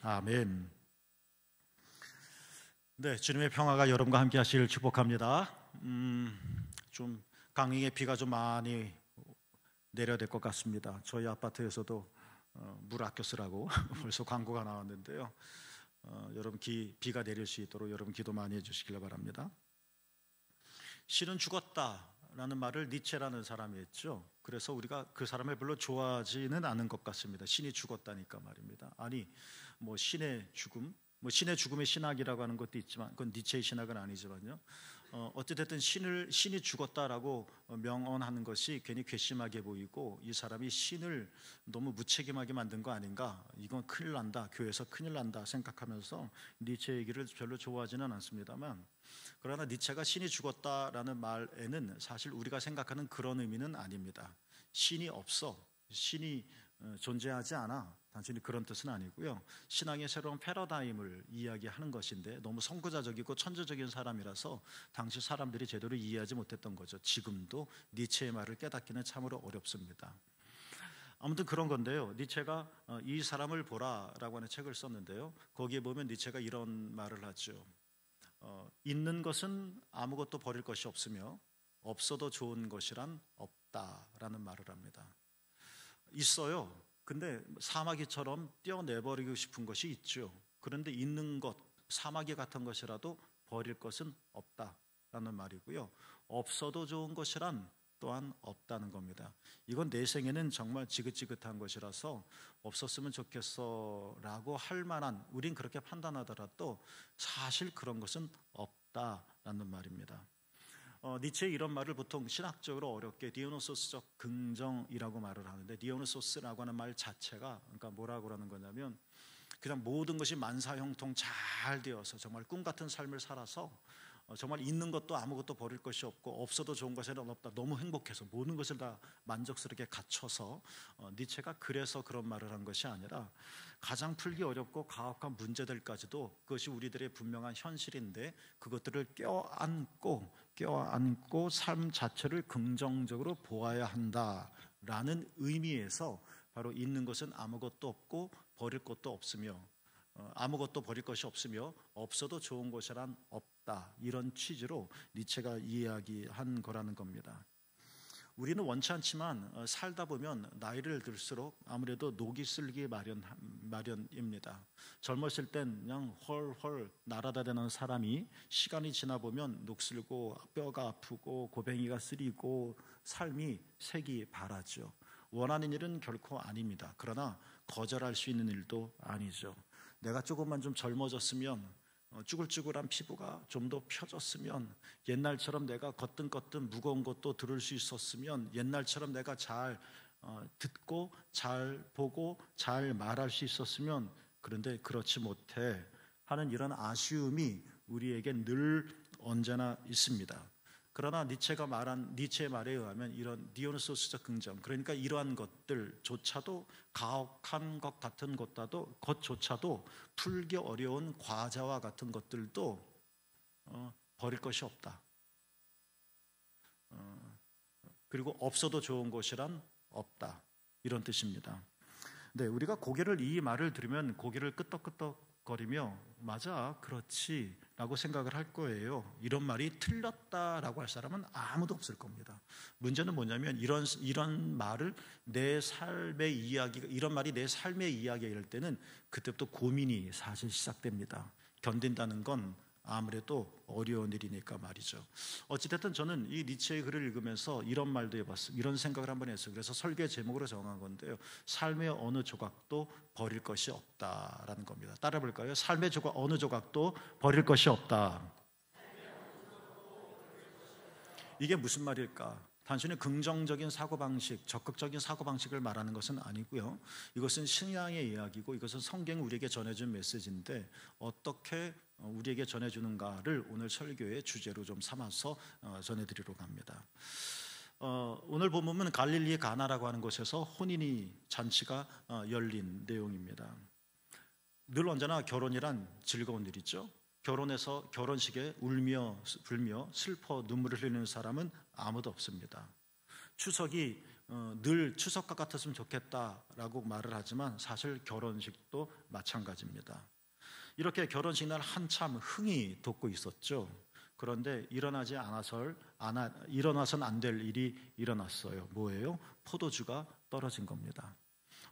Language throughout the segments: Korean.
아멘. 네, 주님의 평화가 여러분과 함께 하시길 축복합니다. 좀 강릉에 비가 좀 많이 내려야 될 것 같습니다. 저희 아파트에서도 물 아껴 쓰라고 벌써 광고가 나왔는데요. 여러분 비가 내릴 수 있도록 여러분 기도 많이 해주시길 바랍니다. 신은 죽었다라는 말을 니체라는 사람이 했죠. 그래서 우리가 그 사람을 별로 좋아하지는 않은 것 같습니다. 신이 죽었다니까 말입니다. 아니 뭐 신의 죽음, 뭐 신의 죽음의 신학이라고 하는 것도 있지만 그건 니체의 신학은 아니지만요. 어찌됐든 신이 죽었다라고 명언하는 것이 괜히 괘씸하게 보이고 이 사람이 신을 너무 무책임하게 만든 거 아닌가, 이건 큰일 난다, 교회에서 큰일 난다 생각하면서 니체 얘기를 별로 좋아하지는 않습니다만, 그러나 니체가 신이 죽었다라는 말에는 사실 우리가 생각하는 그런 의미는 아닙니다. 신이 없어, 신이 존재하지 않아, 단순히 그런 뜻은 아니고요. 신앙의 새로운 패러다임을 이야기하는 것인데 너무 선구자적이고 천재적인 사람이라서 당시 사람들이 제대로 이해하지 못했던 거죠. 지금도 니체의 말을 깨닫기는 참으로 어렵습니다. 아무튼 그런 건데요. 니체가 이 사람을 보라라고 하는 책을 썼는데요. 거기에 보면 니체가 이런 말을 하죠. 있는 것은 아무것도 버릴 것이 없으며 없어도 좋은 것이란 없다라는 말을 합니다. 있어요. 근데 사마귀처럼 떼어내버리고 싶은 것이 있죠. 그런데 있는 것, 사마귀 같은 것이라도 버릴 것은 없다라는 말이고요. 없어도 좋은 것이란 또한 없다는 겁니다. 이건 내 생에는 정말 지긋지긋한 것이라서 없었으면 좋겠어라고 할 만한, 우린 그렇게 판단하더라도 사실 그런 것은 없다라는 말입니다. 니체의 이런 말을 보통 신학적으로 어렵게 디오노소스적 긍정이라고 말을 하는데, 디오노소스라고 하는 말 자체가 그러니까 뭐라고 하는 거냐면 그냥 모든 것이 만사형통 잘 되어서 정말 꿈 같은 삶을 살아서 정말 있는 것도 아무것도 버릴 것이 없고 없어도 좋은 것은 없다, 너무 행복해서 모든 것을 다 만족스럽게 갖춰서 니체가 그래서 그런 말을 한 것이 아니라 가장 풀기 어렵고 가혹한 문제들까지도 그것이 우리들의 분명한 현실인데 그것들을 껴안고 삶 자체를 긍정적으로 보아야 한다라는 의미에서 바로 있는 것은 아무것도 없고 버릴 것도 없으며 아무것도 버릴 것이 없으며 없어도 좋은 것이란 없다, 이런 취지로 니체가 이야기한 거라는 겁니다. 우리는 원치 않지만 살다 보면 나이를 들수록 아무래도 녹이 슬기 마련입니다. 젊었을 땐 그냥 헐헐 날아다니는 사람이 시간이 지나 보면 녹슬고 뼈가 아프고 고뱅이가 쓰리고 삶이 색이 바라죠. 원하는 일은 결코 아닙니다. 그러나 거절할 수 있는 일도 아니죠. 내가 조금만 좀 젊어졌으면, 쭈글쭈글한 피부가 좀 더 펴졌으면, 옛날처럼 내가 거뜬거뜬 무거운 것도 들을 수 있었으면, 옛날처럼 내가 잘 듣고 잘 보고 잘 말할 수 있었으면, 그런데 그렇지 못해 하는 이런 아쉬움이 우리에게 늘 언제나 있습니다. 그러나 니체의 말에 의하면 이런 디오노소스적 긍정, 그러니까 이러한 것들조차도 가혹한 것 같은 것조차도 풀기 어려운 과자와 같은 것들도 버릴 것이 없다. 그리고 없어도 좋은 것이란 없다, 이런 뜻입니다. 네, 우리가 이 말을 들으면 고개를 끄덕끄덕거리며 맞아, 그렇지 라고 생각을 할 거예요. 이런 말이 틀렸다라고 할 사람은 아무도 없을 겁니다. 문제는 뭐냐면 이런 말을 이런 말이 내 삶의 이야기일 때는 그때부터 고민이 사실 시작됩니다. 견딘다는 건 아무래도 어려운 일이니까 말이죠. 어찌됐든 저는 이 니체의 글을 읽으면서 이런 말도 해봤어요. 이런 생각을 한번 했어요. 그래서 설교의 제목으로 정한 건데요. 삶의 어느 조각도 버릴 것이 없다라는 겁니다. 따라 볼까요? 삶의 어느 조각도 버릴 것이 없다. 이게 무슨 말일까? 단순히 긍정적인 사고방식, 적극적인 사고방식을 말하는 것은 아니고요. 이것은 신앙의 이야기고 이것은 성경이 우리에게 전해준 메시지인데 어떻게 우리에게 전해주는가를 오늘 설교의 주제로 좀 삼아서 전해드리려고 합니다. 오늘 본문은 갈릴리 가나라고 하는 곳에서 혼인이 잔치가 열린 내용입니다. 늘 언제나 결혼이란 즐거운 일이죠. 결혼해서 결혼식에 울며 불며 슬퍼 눈물을 흘리는 사람은 아무도 없습니다. 추석이 늘 추석과 같았으면 좋겠다라고 말을 하지만 사실 결혼식도 마찬가지입니다. 이렇게 결혼식 날 한참 흥이 돋고 있었죠. 그런데 일어나선 안 될 일이 일어났어요. 뭐예요? 포도주가 떨어진 겁니다.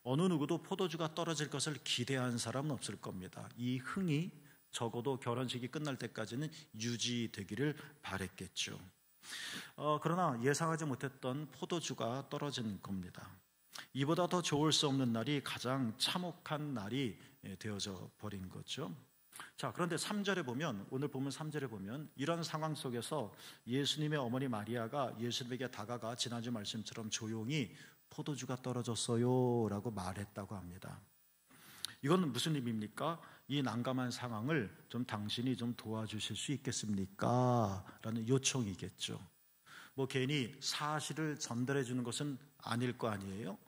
어느 누구도 포도주가 떨어질 것을 기대한 사람은 없을 겁니다. 이 흥이 적어도 결혼식이 끝날 때까지는 유지되기를 바랬겠죠. 그러나 예상하지 못했던 포도주가 떨어진 겁니다. 이보다 더 좋을 수 없는 날이 가장 참혹한 날이 되어져 버린 거죠. 자, 그런데 3절에 보면, 오늘 보면 3절에 보면 이런 상황 속에서 예수님의 어머니 마리아가 예수님에게 다가가 지난주 말씀처럼 조용히 포도주가 떨어졌어요 라고 말했다고 합니다. 이건 무슨 의미입니까? 이 난감한 상황을 당신이 좀 도와주실 수 있겠습니까? 라는 요청이겠죠. 뭐 괜히 사실을 전달해 주는 것은 아닐 거 아니에요.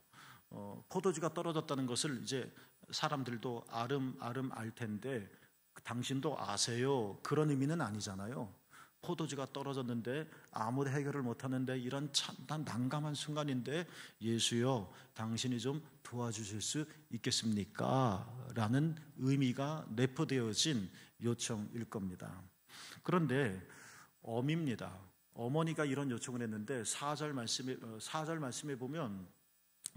포도주가 떨어졌다는 것을 이제 사람들도 아름 알 텐데 당신도 아세요? 그런 의미는 아니잖아요. 포도주가 떨어졌는데 아무도 해결을 못하는데 이런 참 난감한 순간인데 예수여 당신이 좀 도와주실 수 있겠습니까? 라는 의미가 내포되어진 요청일 겁니다. 그런데 어미입니다. 어머니가 이런 요청을 했는데 4절 말씀에 보면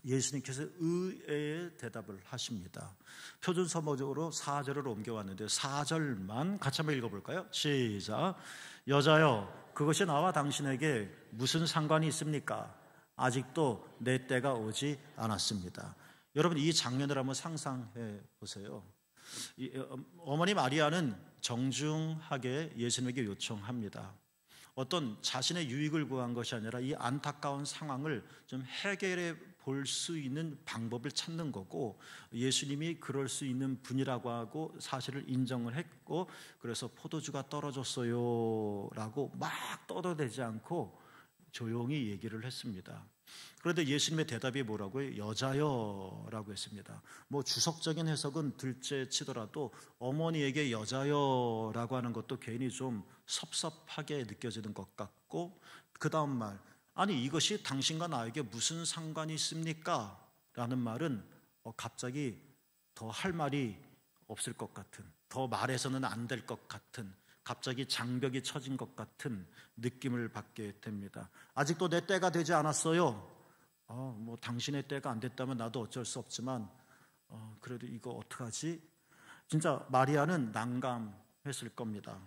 예수님께서 의외의 대답을 하십니다. 표준서적으로 4절을 옮겨왔는데 4절만 같이 한번 읽어볼까요? 시작. 여자여 그것이 나와 당신에게 무슨 상관이 있습니까? 아직도 내 때가 오지 않았습니다. 여러분 이 장면을 한번 상상해 보세요. 어머니 마리아는 정중하게 예수님에게 요청합니다. 어떤 자신의 유익을 구한 것이 아니라 이 안타까운 상황을 좀 해결해 볼 수 있는 방법을 찾는 거고, 예수님이 그럴 수 있는 분이라고 하고 사실을 인정을 했고, 그래서 포도주가 떨어졌어요 라고 막 떠들어대지 않고 조용히 얘기를 했습니다. 그런데 예수님의 대답이 뭐라고요? 여자여 라고 했습니다. 뭐 주석적인 해석은 둘째 치더라도 어머니에게 여자여 라고 하는 것도 괜히 좀 섭섭하게 느껴지는 것 같고, 그 다음 말, 아니 이것이 당신과 나에게 무슨 상관이 있습니까? 라는 말은 갑자기 더 할 말이 없을 것 같은, 더 말해서는 안 될 것 같은, 갑자기 장벽이 쳐진 것 같은 느낌을 받게 됩니다. 아직도 내 때가 되지 않았어요. 뭐 당신의 때가 안 됐다면 나도 어쩔 수 없지만 그래도 이거 어떡하지? 진짜 마리아는 난감했을 겁니다.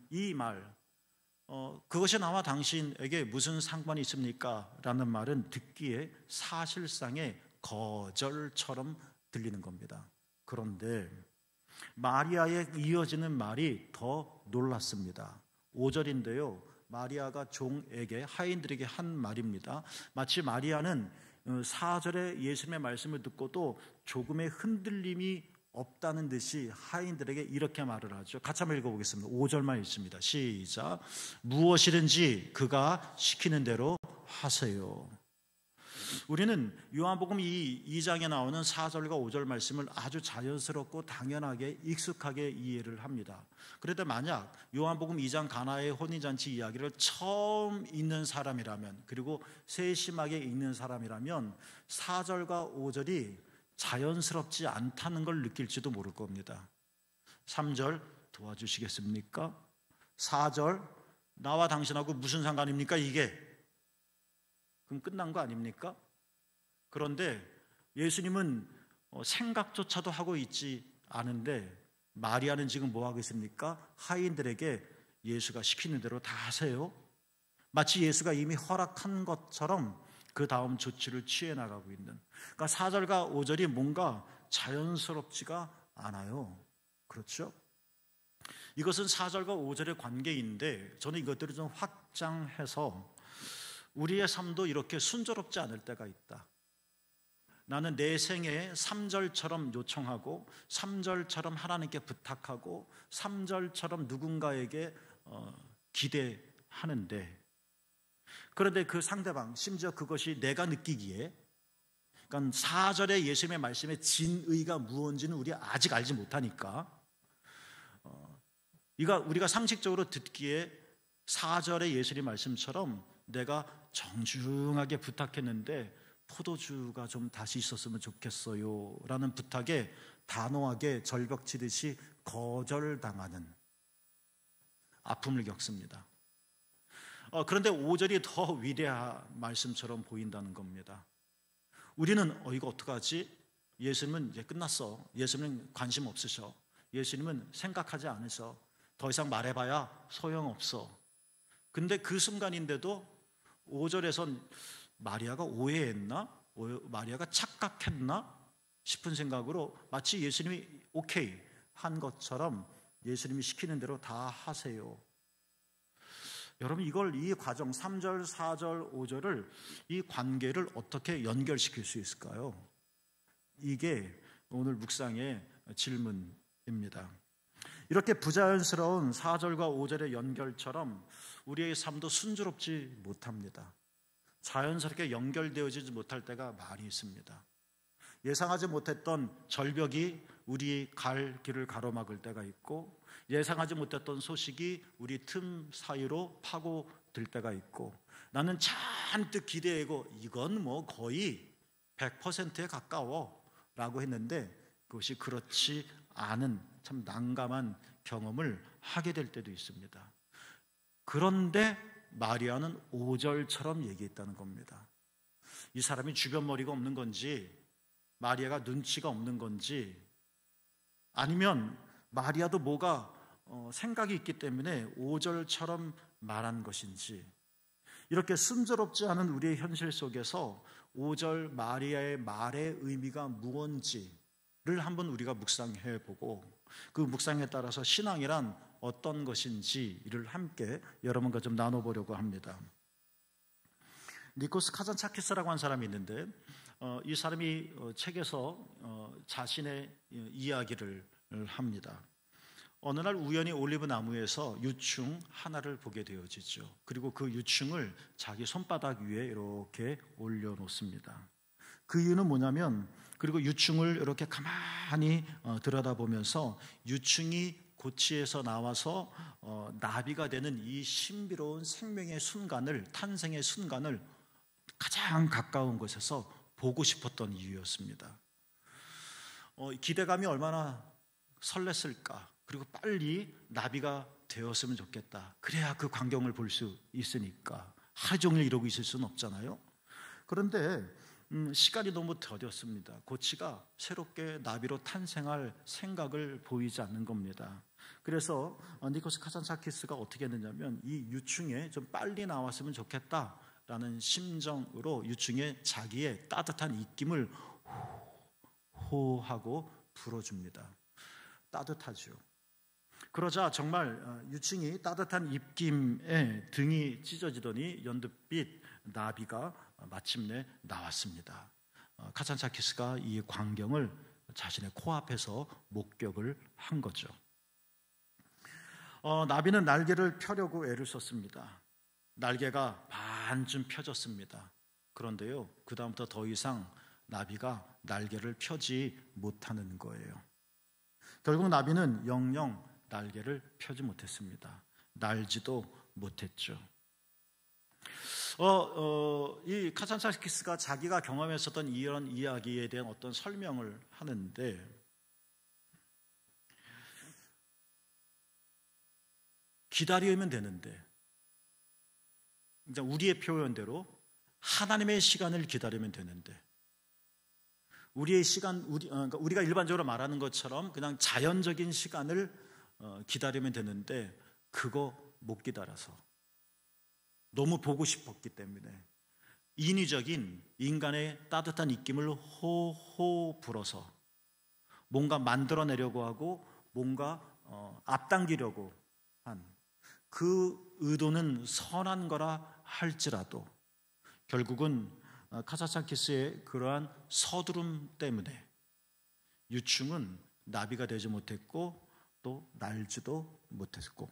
이 말, 그것이 나와 당신에게 무슨 상관이 있습니까? 라는 말은 듣기에 사실상의 거절처럼 들리는 겁니다. 그런데 마리아에 이어지는 말이 더 놀랐습니다. 5절인데요. 마리아가 종에게, 하인들에게 한 말입니다. 마치 마리아는 4절에 예수님의 말씀을 듣고도 조금의 흔들림이 없다는 듯이 하인들에게 이렇게 말을 하죠. 같이 한번 읽어보겠습니다. 5절만 읽습니다. 시작. 무엇이든지 그가 시키는 대로 하세요. 우리는 요한복음 2장에 나오는 4절과 5절 말씀을 아주 자연스럽고 당연하게 익숙하게 이해를 합니다. 그런데 만약 요한복음 2장 가나의 혼인잔치 이야기를 처음 읽는 사람이라면, 그리고 세심하게 읽는 사람이라면 4절과 5절이 자연스럽지 않다는 걸 느낄지도 모를 겁니다. 3절 도와주시겠습니까? 4절 나와 당신하고 무슨 상관입니까 이게? 그럼 끝난 거 아닙니까? 그런데 예수님은 생각조차도 하고 있지 않은데 마리아는 지금 뭐 하고 있습니까? 하인들에게 예수가 시키는 대로 다 하세요. 마치 예수가 이미 허락한 것처럼 그 다음 조치를 취해 나가고 있는, 그러니까 4절과 5절이 뭔가 자연스럽지가 않아요. 그렇죠? 이것은 4절과 5절의 관계인데 저는 이것들을 좀 확장해서 우리의 삶도 이렇게 순조롭지 않을 때가 있다. 나는 내 생에 3절처럼 요청하고 3절처럼 하나님께 부탁하고 3절처럼 누군가에게 기대하는데, 그런데 그 상대방, 심지어 그것이 내가 느끼기에, 그러니까 4절의 예수님의 말씀의 진의가 무엇인지는 우리 아직 알지 못하니까 우리가 상식적으로 듣기에 4절의 예수님 말씀처럼 내가 정중하게 부탁했는데 포도주가 좀 다시 있었으면 좋겠어요 라는 부탁에 단호하게 절벽치듯이 거절당하는 아픔을 겪습니다. 그런데 5절이 더 위대한 말씀처럼 보인다는 겁니다. 우리는 이거 어떡하지? 예수님은 이제 끝났어. 예수님은 관심 없으셔. 예수님은 생각하지 않으셔. 더 이상 말해봐야 소용없어. 근데 그 순간인데도 5절에선 마리아가 오해했나? 마리아가 착각했나? 싶은 생각으로 마치 예수님이 오케이 한 것처럼 예수님이 시키는 대로 다 하세요. 여러분, 이 과정 3절, 4절, 5절을 이 관계를 어떻게 연결시킬 수 있을까요? 이게 오늘 묵상의 질문입니다. 이렇게 부자연스러운 4절과 5절의 연결처럼 우리의 삶도 순조롭지 못합니다. 자연스럽게 연결되어지지 못할 때가 많이 있습니다. 예상하지 못했던 절벽이 우리 갈 길을 가로막을 때가 있고, 예상하지 못했던 소식이 우리 틈 사이로 파고들 때가 있고, 나는 잔뜩 기대하고 이건 뭐 거의 100%에 가까워 라고 했는데 그것이 그렇지 않은 참 난감한 경험을 하게 될 때도 있습니다. 그런데 마리아는 5절처럼 얘기했다는 겁니다. 이 사람이 주변 머리가 없는 건지, 마리아가 눈치가 없는 건지, 아니면 마리아도 뭐가 생각이 있기 때문에 5절처럼 말한 것인지, 이렇게 순조롭지 않은 우리의 현실 속에서 5절 마리아의 말의 의미가 무언지를 한번 우리가 묵상해 보고, 그 묵상에 따라서 신앙이란 어떤 것인지를 함께 여러분과 좀 나눠보려고 합니다. 니코스 카잔차키스라고 한 사람이 있는데, 이 사람이 책에서 자신의 이야기를 합니다. 어느 날 우연히 올리브 나무에서 유충 하나를 보게 되어지죠. 그리고 그 유충을 자기 손바닥 위에 이렇게 올려놓습니다. 그 이유는 뭐냐면, 그리고 유충을 이렇게 가만히 들여다보면서 유충이 고치에서 나와서 나비가 되는 이 신비로운 생명의 순간을, 탄생의 순간을 가장 가까운 곳에서 보고 싶었던 이유였습니다. 기대감이 얼마나 설렜을까. 그리고 빨리 나비가 되었으면 좋겠다. 그래야 그 광경을 볼 수 있으니까. 하루 종일 이러고 있을 수는 없잖아요. 그런데 시간이 너무 더뎠습니다. 고치가 새롭게 나비로 탄생할 생각을 보이지 않는 겁니다. 그래서 니코스 카잔차키스가 어떻게 했느냐면, 이 유충에 좀 빨리 나왔으면 좋겠다라는 심정으로 유충에 자기의 따뜻한 입김을 호하고 불어줍니다. 따뜻하죠. 그러자 정말 유충이 따뜻한 입김에 등이 찢어지더니 연두빛 나비가 마침내 나왔습니다. 카잔차키스가 이 광경을 자신의 코앞에서 목격을 한 거죠. 나비는 날개를 펴려고 애를 썼습니다. 날개가 반쯤 펴졌습니다. 그런데요, 그 다음부터 더 이상 나비가 날개를 펴지 못하는 거예요. 결국 나비는 영영 날개를 펴지 못했습니다. 날지도 못했죠. 이 카잔차키스가 자기가 경험했었던 이런 이야기에 대한 어떤 설명을 하는데, 기다리면 되는데, 우리의 표현대로 하나님의 시간을 기다리면 되는데, 우리의 시간, 우리가 일반적으로 말하는 것처럼 그냥 자연적인 시간을 기다리면 되는데, 그거 못 기다려서 너무 보고 싶었기 때문에 인위적인 인간의 따뜻한 입김을 호호 불어서 뭔가 만들어내려고 하고 뭔가 앞당기려고 한 그 의도는 선한 거라 할지라도 결국은 카잔차키스의 그러한 서두름 때문에 유충은 나비가 되지 못했고 또 날지도 못했고,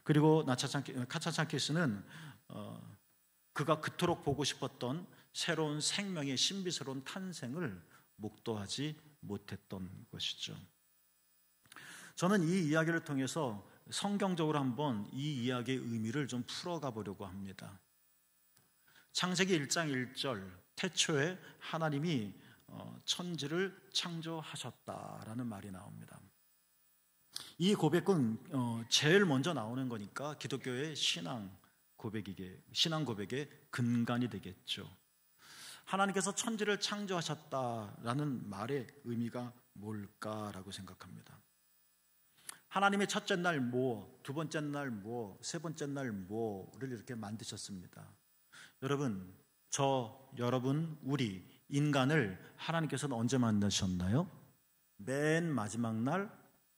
그리고 카잔차키스는 그가 그토록 보고 싶었던 새로운 생명의 신비스러운 탄생을 목도하지 못했던 것이죠. 저는 이 이야기를 통해서 성경적으로 한번 이 이야기의 의미를 좀 풀어가 보려고 합니다. 창세기 1장 1절 태초에 하나님이 천지를 창조하셨다라는 말이 나옵니다. 이 고백은 제일 먼저 나오는 거니까 기독교의 신앙 고백의 근간이 되겠죠. 하나님께서 천지를 창조하셨다라는 말의 의미가 뭘까라고 생각합니다. 하나님의 첫째 날 뭐, 두 번째 날 뭐, 세 번째 날 뭐를 이렇게 만드셨습니다. 여러분, 여러분, 우리 인간을 하나님께서는 언제 만드셨나요? 맨 마지막 날,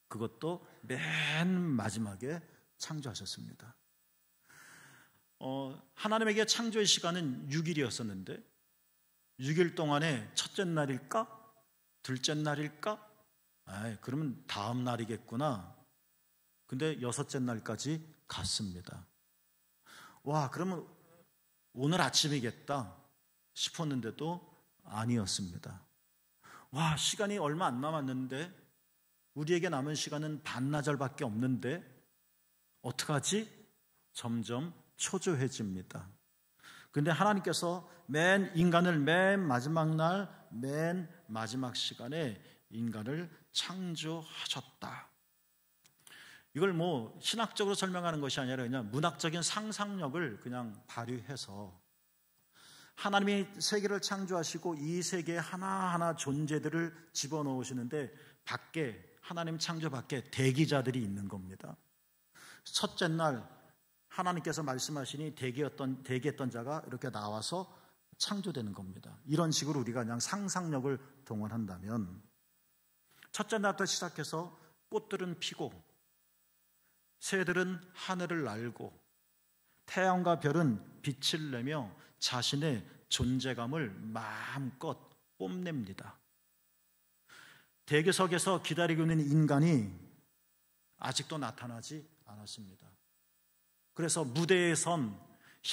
그것도 맨 마지막에 창조하셨습니다. 하나님에게 창조의 시간은 6일이었었는데 6일 동안에 첫째 날일까? 둘째 날일까? 그러면 다음 날이겠구나. 근데 여섯째 날까지 갔습니다. 와, 그러면 오늘 아침이겠다 싶었는데도 아니었습니다. 와, 시간이 얼마 안 남았는데, 우리에게 남은 시간은 반나절밖에 없는데 어떡하지? 점점 초조해집니다. 근데 하나님께서 인간을 맨 마지막 날, 맨 마지막 시간에 인간을 창조하셨다. 이걸 신학적으로 설명하는 것이 아니라 그냥 문학적인 상상력을 그냥 발휘해서 하나님이 세계를 창조하시고 이 세계에 하나하나 존재들을 집어넣으시는데 하나님 창조 밖에 대기자들이 있는 겁니다. 첫째 날 하나님께서 말씀하시니 대기했던 자가 이렇게 나와서 창조되는 겁니다. 이런 식으로 우리가 그냥 상상력을 동원한다면 첫째 날부터 시작해서 꽃들은 피고 새들은 하늘을 날고 태양과 별은 빛을 내며 자신의 존재감을 마음껏 뽐냅니다. 대기석에서 기다리고 있는 인간이 아직도 나타나지 않았습니다. 그래서 무대에 선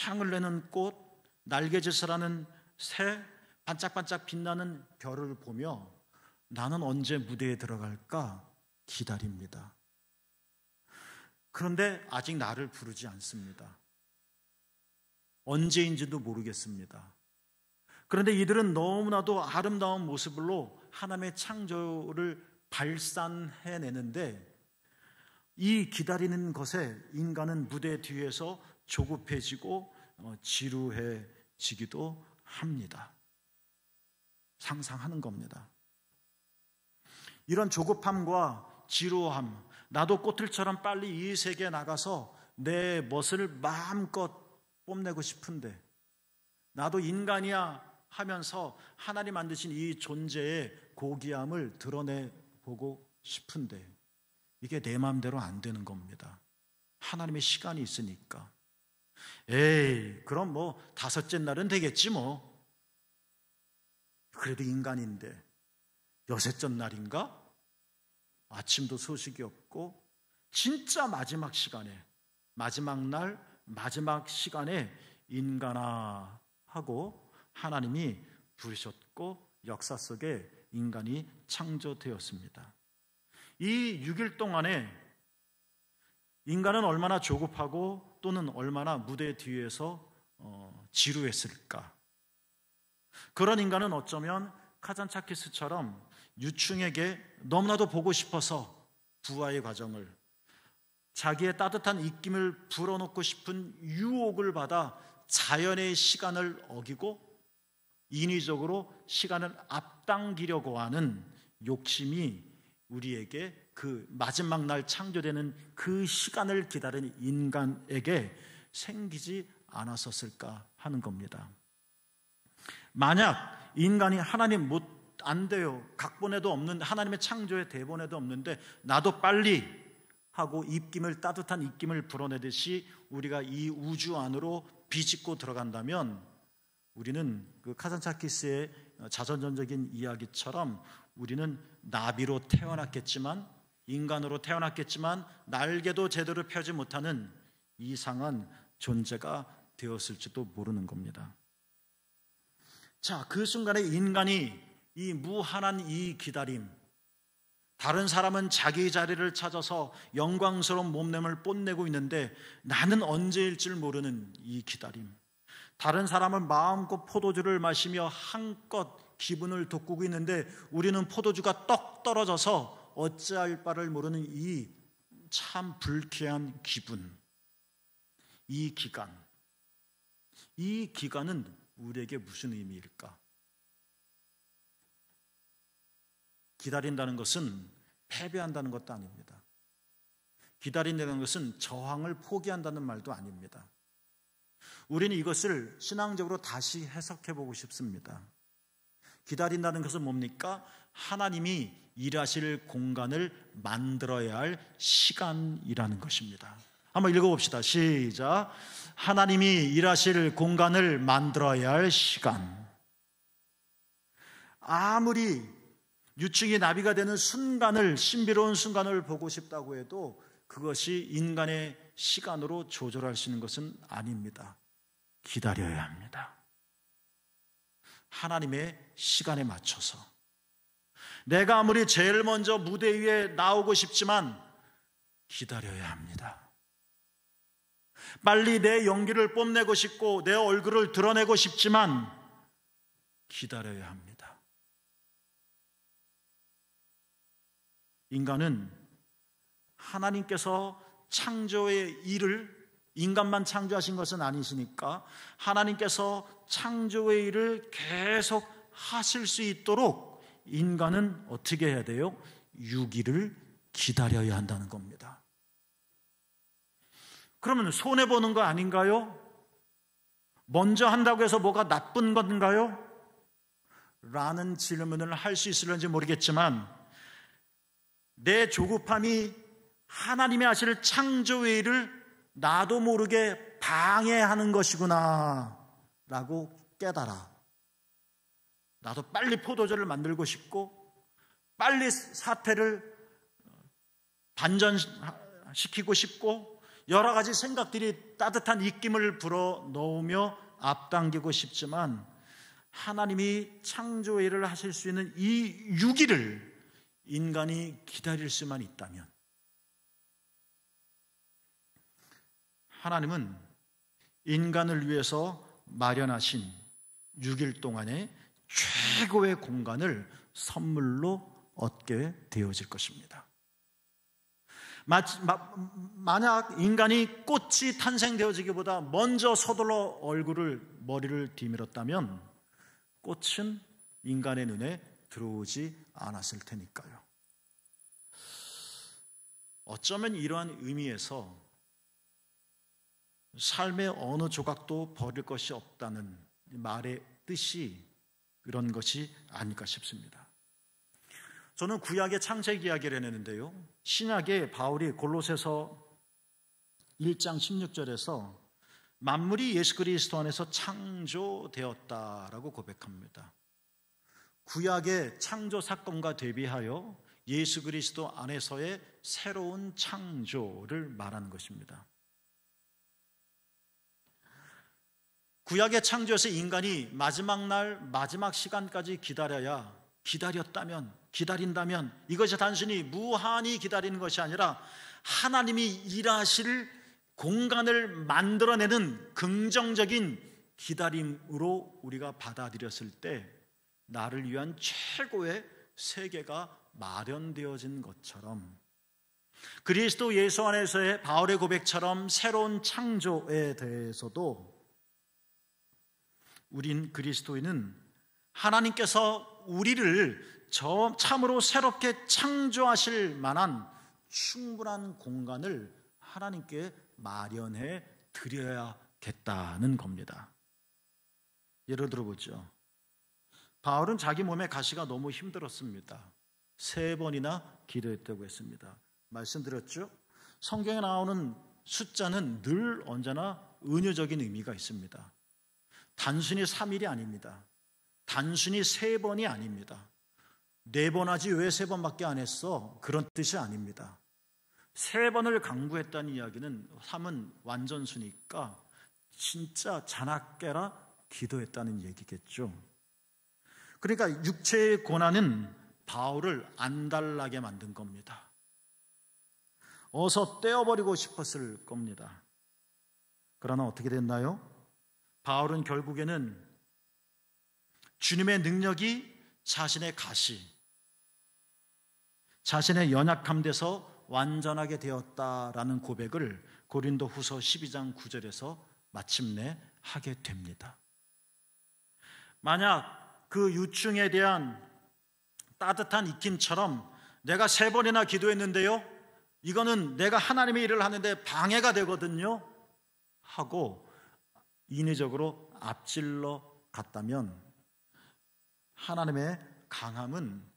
향을 내는 꽃, 날개짓을 하는 새, 반짝반짝 빛나는 별을 보며 나는 언제 무대에 들어갈까 기다립니다. 그런데 아직 나를 부르지 않습니다. 언제인지도 모르겠습니다. 그런데 이들은 너무나도 아름다운 모습으로 하나님의 창조를 발산해내는데 이 기다리는 것에 인간은 무대 뒤에서 조급해지고 지루해지기도 합니다. 상상하는 겁니다. 이런 조급함과 지루함, 나도 꽃들처럼 빨리 이 세계에 나가서 내 멋을 마음껏 뽐내고 싶은데, 나도 인간이야 하면서 하나님 만드신 이 존재의 고귀함을 드러내보고 싶은데 이게 내 마음대로 안 되는 겁니다. 하나님의 시간이 있으니까. 그럼 다섯째 날은 되겠지 뭐. 그래도 인간인데 여섯째 날인가? 아침도 소식이 없고 진짜 마지막 날 마지막 시간에 인간아 하고 하나님이 부르셨고 역사 속에 인간이 창조되었습니다. 이 6일 동안에 인간은 얼마나 조급하고 또는 얼마나 무대 뒤에서 지루했을까. 그런 인간은 어쩌면 카잔차키스처럼 유충에게 너무나도 보고 싶어서 부화의 과정을, 자기의 따뜻한 입김을 불어넣고 싶은 유혹을 받아 자연의 시간을 어기고 인위적으로 시간을 앞당기려고 하는 욕심이 우리에게 그 마지막 날 창조되는 그 시간을 기다리는 인간에게 생기지 않았었을까 하는 겁니다. 만약 인간이 하나님 안 돼요, 각본에도 없는, 하나님의 창조의 대본에도 없는데 나도 빨리 하고 따뜻한 입김을 불어내듯이 우리가 이 우주 안으로 비집고 들어간다면 우리는 그 카잔차키스의 자전적인 이야기처럼 우리는 나비로 태어났겠지만, 인간으로 태어났겠지만 날개도 제대로 펴지 못하는 이상한 존재가 되었을지도 모르는 겁니다. 자, 그 순간에 인간이 이 무한한 이 기다림, 다른 사람은 자기 자리를 찾아서 영광스러운 몸됨을 뽐내고 있는데 나는 언제일 줄 모르는 이 기다림, 다른 사람은 마음껏 포도주를 마시며 한껏 기분을 돋구고 있는데 우리는 포도주가 떡 떨어져서 어찌할 바를 모르는 이 참 불쾌한 기분, 이 기간은 우리에게 무슨 의미일까? 기다린다는 것은 패배한다는 것도 아닙니다. 기다린다는 것은 저항을 포기한다는 말도 아닙니다. 우리는 이것을 신앙적으로 다시 해석해 보고 싶습니다. 기다린다는 것은 뭡니까? 하나님이 일하실 공간을 만들어야 할 시간이라는 것입니다. 한번 읽어봅시다. 시작. 하나님이 일하실 공간을 만들어야 할 시간. 아무리 유충이 나비가 되는 순간을, 신비로운 순간을 보고 싶다고 해도 그것이 인간의 시간으로 조절할 수 있는 것은 아닙니다. 기다려야 합니다. 하나님의 시간에 맞춰서. 내가 아무리 제일 먼저 무대 위에 나오고 싶지만 기다려야 합니다. 빨리 내 연기를 뽐내고 싶고 내 얼굴을 드러내고 싶지만 기다려야 합니다. 인간은 하나님께서 창조의 일을, 인간만 창조하신 것은 아니시니까 하나님께서 창조의 일을 계속 하실 수 있도록 인간은 어떻게 해야 돼요? 6일을 기다려야 한다는 겁니다. 그러면 손해보는 거 아닌가요? 먼저 한다고 해서 뭐가 나쁜 건가요? 라는 질문을 할 수 있을런지 모르겠지만 내 조급함이 하나님이 하실 창조의 일을 나도 모르게 방해하는 것이구나 라고 깨달아. 나도 빨리 포도주를 만들고 싶고 빨리 사태를 반전시키고 싶고 여러 가지 생각들이 따뜻한 입김을 불어넣으며 앞당기고 싶지만 하나님이 창조의 일을 하실 수 있는 이 6일을 인간이 기다릴 수만 있다면 하나님은 인간을 위해서 마련하신 6일 동안의 최고의 공간을 선물로 얻게 되어질 것입니다. 만약 인간이 꽃이 탄생되어지기보다 먼저 서둘러 머리를 뒤밀었다면 꽃은 인간의 눈에 들어오지 않았을 테니까요. 어쩌면 이러한 의미에서 삶의 어느 조각도 버릴 것이 없다는 말의 뜻이 그런 것이 아닐까 싶습니다. 저는 구약의 창세기 이야기를 해내는데요, 신약의 바울이 골로새서 1장 16절에서 만물이 예수 그리스도 안에서 창조되었다라고 고백합니다. 구약의 창조 사건과 대비하여 예수 그리스도 안에서의 새로운 창조를 말하는 것입니다. 구약의 창조에서 인간이 마지막 날, 마지막 시간까지 기다린다면 이것이 단순히 무한히 기다리는 것이 아니라 하나님이 일하실 공간을 만들어내는 긍정적인 기다림으로 우리가 받아들였을 때 나를 위한 최고의 세계가 마련되어진 것처럼 그리스도 예수 안에서의 바울의 고백처럼 새로운 창조에 대해서도 우린 그리스도인은 하나님께서 우리를 참으로 새롭게 창조하실 만한 충분한 공간을 하나님께 마련해 드려야겠다는 겁니다. 예를 들어보죠. 바울은 자기 몸의 가시가 너무 힘들었습니다. 3번이나 기도했다고 했습니다. 말씀드렸죠? 성경에 나오는 숫자는 늘 언제나 은유적인 의미가 있습니다. 단순히 3일이 아닙니다. 단순히 3번이 아닙니다. 4번 하지 왜 3번밖에 안 했어? 그런 뜻이 아닙니다. 3번을 강구했다는 이야기는 3은 완전수니까 진짜 자나깨라 기도했다는 얘기겠죠. 그러니까 육체의 고난은 바울을 안달나게 만든 겁니다. 어서 떼어버리고 싶었을 겁니다. 그러나 어떻게 됐나요? 바울은 결국에는 주님의 능력이 자신의 가시, 자신의 연약함 돼서 완전하게 되었다라는 고백을 고린도후서 12장 9절에서 마침내 하게 됩니다. 만약 그 유충에 대한 따뜻한 익힘처럼 내가 3번이나 기도했는데요, 이거는 내가 하나님의 일을 하는데 방해가 되거든요 하고 인위적으로 앞질러 갔다면 하나님의 강함은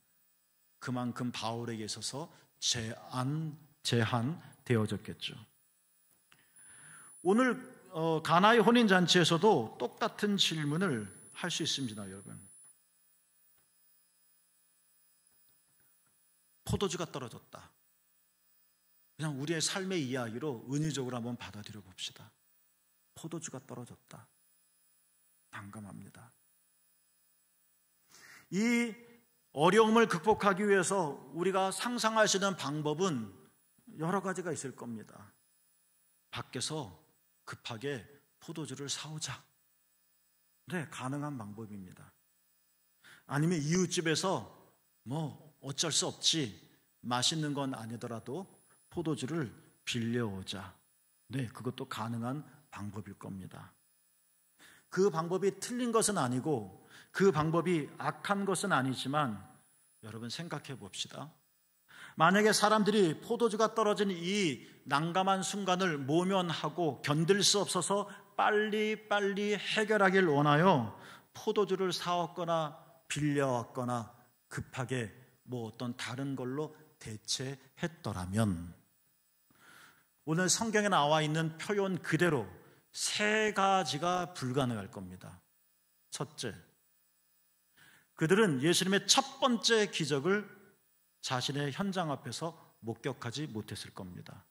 그만큼 바울에게 있어서 제한되어졌겠죠. 오늘 가나의 혼인잔치에서도 똑같은 질문을 할 수 있습니다. 여러분, 포도주가 떨어졌다. 그냥 우리의 삶의 이야기로 은유적으로 한번 받아들여 봅시다. 포도주가 떨어졌다. 난감합니다. 이 어려움을 극복하기 위해서 우리가 상상할 수 있는 방법은 여러 가지가 있을 겁니다. 밖에서 급하게 포도주를 사오자. 네, 가능한 방법입니다. 아니면 이웃집에서 어쩔 수 없지, 맛있는 건 아니더라도 포도주를 빌려오자. 네, 그것도 가능한 방법일 겁니다. 그 방법이 틀린 것은 아니고 그 방법이 악한 것은 아니지만 여러분 생각해 봅시다. 만약에 사람들이 포도주가 떨어진 이 난감한 순간을 모면하고 견딜 수 없어서 빨리 해결하길 원하여 포도주를 사왔거나 빌려왔거나 급하게 어떤 다른 걸로 대체했더라면 오늘 성경에 나와 있는 표현 그대로 3가지가 불가능할 겁니다. 첫째, 그들은 예수님의 첫 번째 기적을 자신의 현장 앞에서 목격하지 못했을 겁니다.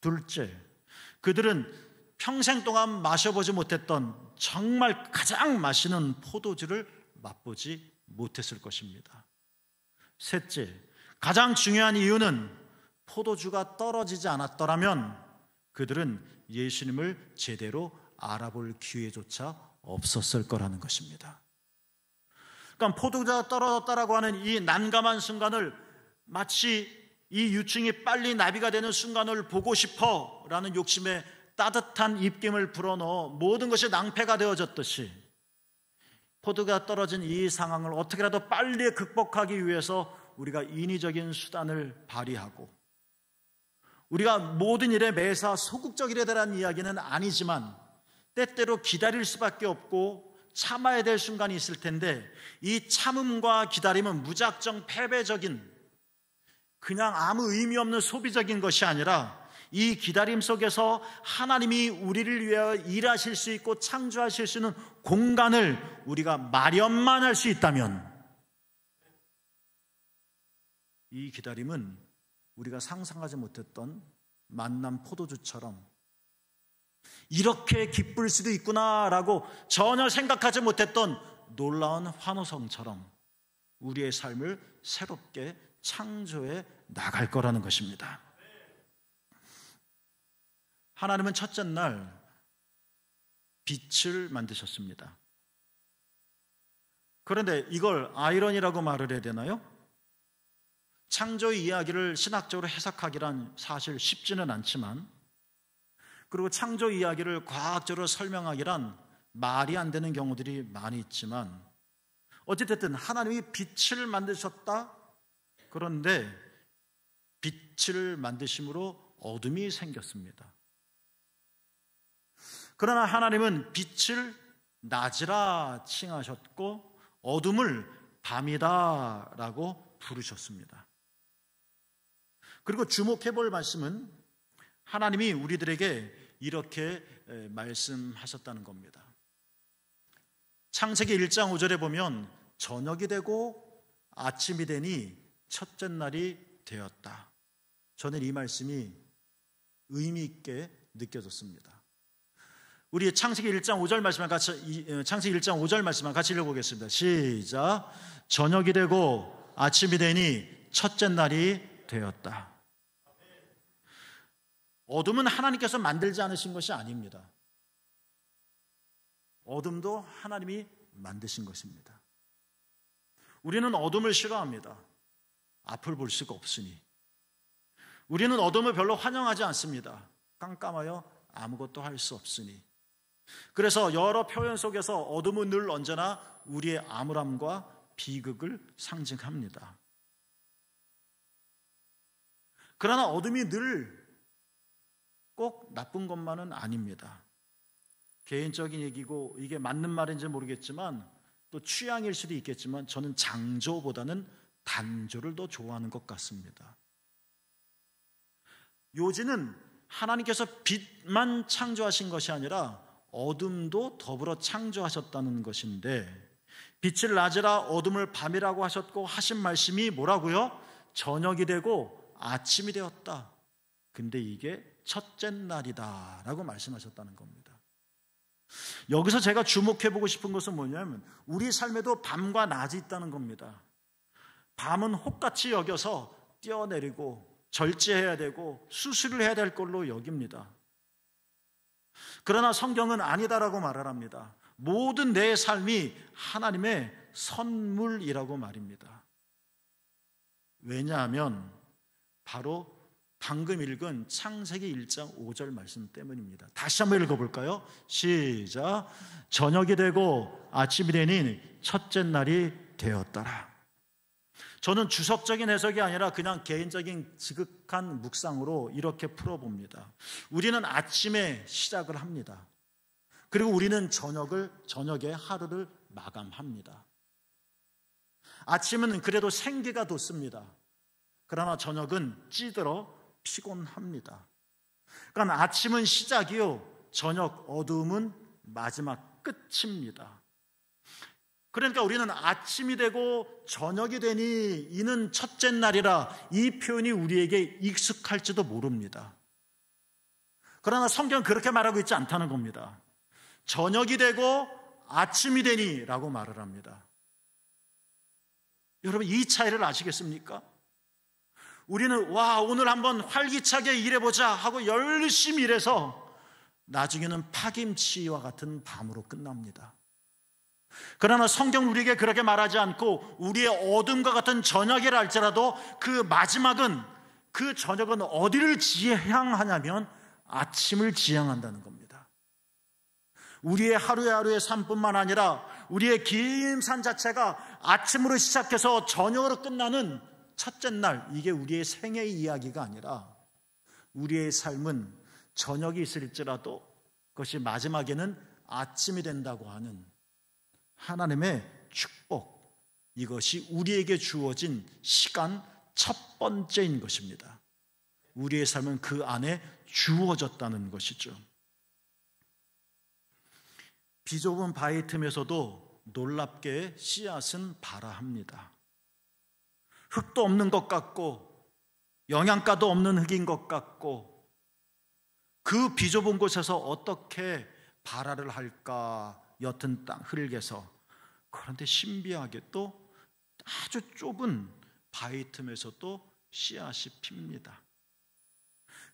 둘째, 그들은 평생 동안 마셔보지 못했던 정말 가장 맛있는 포도주를 맛보지 못했을 것입니다. 셋째, 가장 중요한 이유는 포도주가 떨어지지 않았더라면 그들은 예수님을 제대로 알아볼 기회조차 없었을 거라는 것입니다. 그러니까 포도주가 떨어졌다라고 하는 이 난감한 순간을 마치 이 유충이 빨리 나비가 되는 순간을 보고 싶어라는 욕심에 따뜻한 입김을 불어넣어 모든 것이 낭패가 되어졌듯이 포도가 떨어진 이 상황을 어떻게라도 빨리 극복하기 위해서 우리가 인위적인 수단을 발휘하고 우리가 모든 일에 매사 소극적이라 대한 이야기는 아니지만 때때로 기다릴 수밖에 없고 참아야 될 순간이 있을 텐데 이 참음과 기다림은 무작정 패배적인 그냥 아무 의미 없는 소비적인 것이 아니라 이 기다림 속에서 하나님이 우리를 위하여 일하실 수 있고 창조하실 수 있는 공간을 우리가 마련만 할 수 있다면 이 기다림은 우리가 상상하지 못했던 만남 포도주처럼 이렇게 기쁠 수도 있구나라고 전혀 생각하지 못했던 놀라운 환호성처럼 우리의 삶을 새롭게 창조해 나갈 거라는 것입니다. 하나님은 첫째 날 빛을 만드셨습니다. 그런데 이걸 아이러니라고 말을 해야 되나요? 창조의 이야기를 신학적으로 해석하기란 사실 쉽지는 않지만 그리고 창조 이야기를 과학적으로 설명하기란 말이 안 되는 경우들이 많이 있지만 어쨌든 하나님이 빛을 만드셨다. 그런데 빛을 만드심으로 어둠이 생겼습니다. 그러나 하나님은 빛을 낮이라 칭하셨고 어둠을 밤이다라고 부르셨습니다. 그리고 주목해 볼 말씀은 하나님이 우리들에게 이렇게 말씀하셨다는 겁니다. 창세기 1장 5절에 보면 저녁이 되고 아침이 되니 첫째 날이 되었다. 저는 이 말씀이 의미 있게 느껴졌습니다. 우리 창세기 1장 5절 말씀을 창세기 1장 5절 말씀을 같이 읽어보겠습니다. 시작. 저녁이 되고 아침이 되니 첫째 날이 되었다. 어둠은 하나님께서 만들지 않으신 것이 아닙니다. 어둠도 하나님이 만드신 것입니다. 우리는 어둠을 싫어합니다. 앞을 볼 수가 없으니. 우리는 어둠을 별로 환영하지 않습니다. 깜깜하여 아무것도 할 수 없으니. 그래서 여러 표현 속에서 어둠은 늘 언제나 우리의 암울함과 비극을 상징합니다. 그러나 어둠이 늘 꼭 나쁜 것만은 아닙니다. 개인적인 얘기고 이게 맞는 말인지 모르겠지만 또 취향일 수도 있겠지만 저는 장조보다는 단조를 더 좋아하는 것 같습니다. 요지는 하나님께서 빛만 창조하신 것이 아니라 어둠도 더불어 창조하셨다는 것인데, 빛을 낮이라 어둠을 밤이라고 하셨고 하신 말씀이 뭐라고요? 저녁이 되고 아침이 되었다. 근데 이게 첫째 날이다 라고 말씀하셨다는 겁니다. 여기서 제가 주목해보고 싶은 것은 뭐냐면 우리 삶에도 밤과 낮이 있다는 겁니다. 밤은 혹같이 여겨서 뛰어내리고 절제해야 되고 수술을 해야 될 걸로 여깁니다. 그러나 성경은 아니다라고 말을 합니다. 모든 내 삶이 하나님의 선물이라고 말입니다. 왜냐하면 바로 방금 읽은 창세기 1장 5절 말씀 때문입니다. 다시 한번 읽어볼까요? 시작. 저녁이 되고 아침이 되니 첫째 날이 되었더라. 저는 주석적인 해석이 아니라 그냥 개인적인 지극한 묵상으로 이렇게 풀어봅니다. 우리는 아침에 시작을 합니다. 그리고 우리는 저녁에 하루를 마감합니다. 아침은 그래도 생기가 돋습니다. 그러나 저녁은 찌들어 피곤합니다. 그러니까 아침은 시작이요, 저녁 어두움은 마지막 끝입니다. 그러니까 우리는 아침이 되고 저녁이 되니 이는 첫째 날이라, 이 표현이 우리에게 익숙할지도 모릅니다. 그러나 성경은 그렇게 말하고 있지 않다는 겁니다. 저녁이 되고 아침이 되니 라고 말을 합니다. 여러분, 이 차이를 아시겠습니까? 우리는 오늘 한번 활기차게 일해보자 하고 열심히 일해서 나중에는 파김치와 같은 밤으로 끝납니다. 그러나 성경은 우리에게 그렇게 말하지 않고 우리의 어둠과 같은 저녁이라 할지라도 그 마지막은, 그 저녁은 어디를 지향하냐면 아침을 지향한다는 겁니다. 우리의 하루의 삶뿐만 아니라 우리의 긴 삶 자체가 아침으로 시작해서 저녁으로 끝나는 첫째 날, 이게 우리의 생애의 이야기가 아니라 우리의 삶은 저녁이 있을지라도 그것이 마지막에는 아침이 된다고 하는 하나님의 축복, 이것이 우리에게 주어진 시간 첫 번째인 것입니다. 우리의 삶은 그 안에 주어졌다는 것이죠. 비좁은 바위 틈에서도 놀랍게 씨앗은 발아합니다. 흙도 없는 것 같고 영양가도 없는 흙인 것 같고 그 비좁은 곳에서 어떻게 발아를 할까, 옅은 땅 흙에서. 그런데 신비하게 또 아주 좁은 바위 틈에서도 씨앗이 핍니다.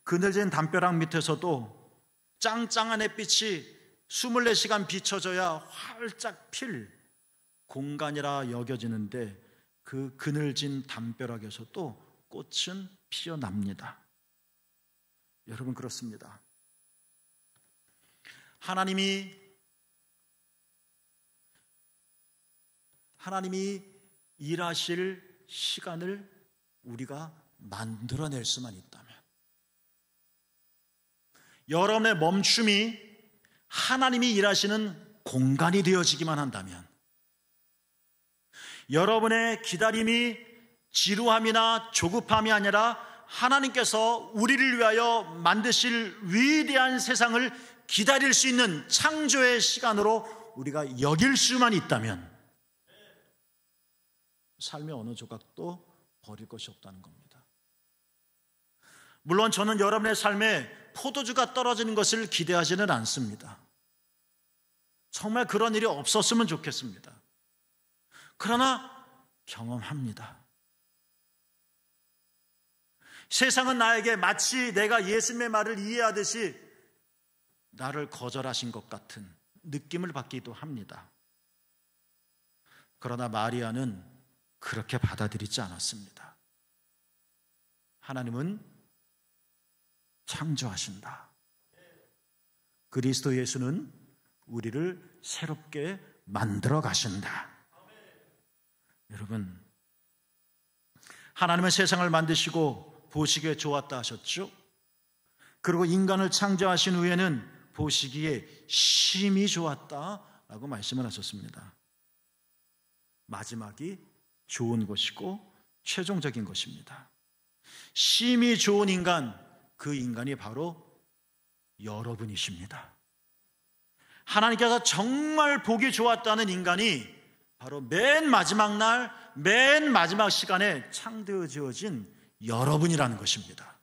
그늘진 담벼락 밑에서도 짱짱한 햇빛이 24시간 비춰져야 활짝 필 공간이라 여겨지는데 그 그늘진 담벼락에서도 꽃은 피어납니다. 여러분, 그렇습니다. 하나님이 일하실 시간을 우리가 만들어낼 수만 있다면, 여러분의 멈춤이 하나님이 일하시는 공간이 되어지기만 한다면, 여러분의 기다림이 지루함이나 조급함이 아니라 하나님께서 우리를 위하여 만드실 위대한 세상을 기다릴 수 있는 창조의 시간으로 우리가 여길 수만 있다면 삶의 어느 조각도 버릴 것이 없다는 겁니다. 물론 저는 여러분의 삶에 포도주가 떨어지는 것을 기대하지는 않습니다. 정말 그런 일이 없었으면 좋겠습니다. 그러나 경험합니다. 세상은 나에게 마치 내가 예수님의 말을 이해하듯이 나를 거절하신 것 같은, 느낌을 받기도 합니다. 그러나 마리아는 그렇게 받아들이지 않았습니다. 하나님은 창조하신다. 그리스도 예수는 우리를 새롭게 만들어 가신다. 여러분, 하나님은 세상을 만드시고 보시기에 좋았다 하셨죠? 그리고 인간을 창조하신 후에는 보시기에 심히 좋았다라고 말씀을 하셨습니다. 마지막이 좋은 것이고 최종적인 것입니다. 심히 좋은 인간, 그 인간이 바로 여러분이십니다. 하나님께서 정말 보기 좋았다는 인간이 바로 맨 마지막 날, 맨 마지막 시간에 창조되어진 여러분이라는 것입니다.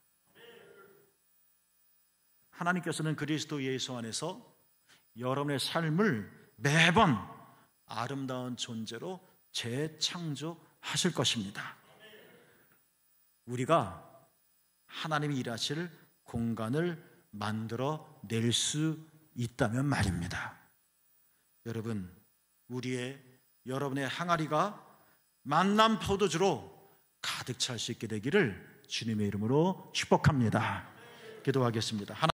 하나님께서는 그리스도 예수 안에서 여러분의 삶을 매번 아름다운 존재로 재창조하실 것입니다. 우리가 하나님이 일하실 공간을 만들어 낼 수 있다면 말입니다. 여러분, 여러분의 항아리가 만남 포도주로 가득 찰 수 있게 되기를 주님의 이름으로 축복합니다. 기도하겠습니다.